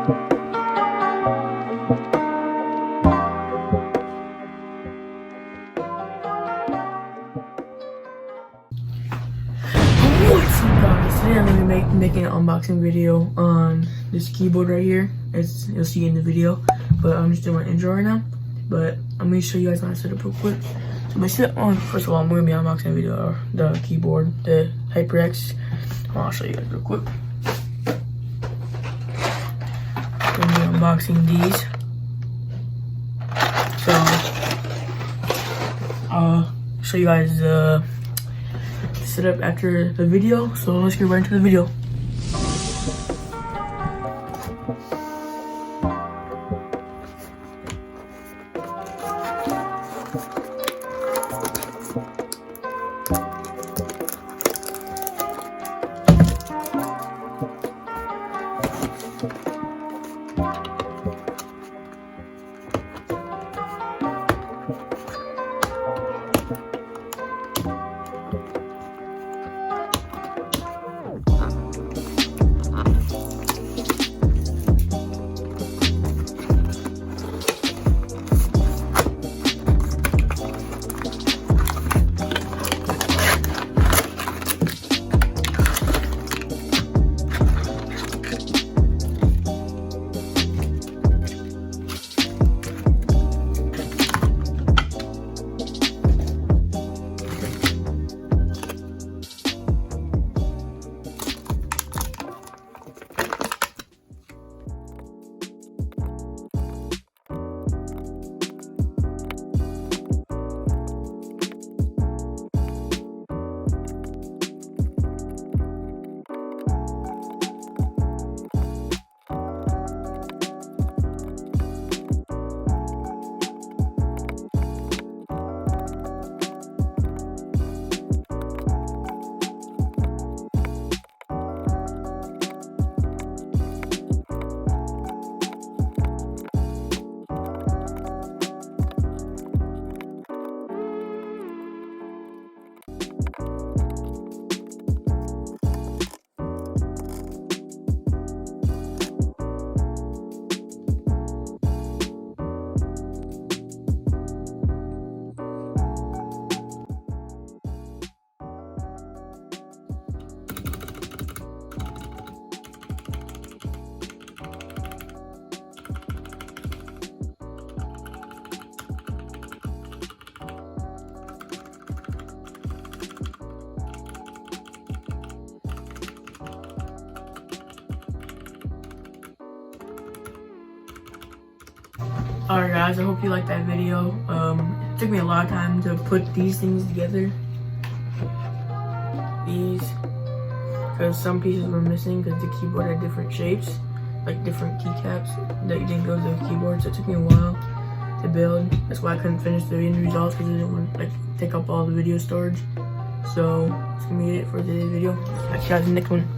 What's up, guys? Today I'm going to be making an unboxing video on this keyboard right here. As you'll see in the video, but I'm just doing my intro right now. But I'm going to show you guys how to set up real quick. So my set on, first of all, I'm going to be unboxing a video of the keyboard, the HyperX. I'll show you guys real quick. I'm going to be unboxing these. So I'll show you guys the setup after the video, so let's get right into the video. Alright guys, I hope you liked that video. It took me a lot of time to put these things together. These, because some pieces were missing because the keyboard had different shapes, like different keycaps that didn't go to the keyboard, so it took me a while to build. That's why I couldn't finish the end results, because it didn't like take up all the video storage. So that's gonna be it for today's video. Catch you guys in the next one.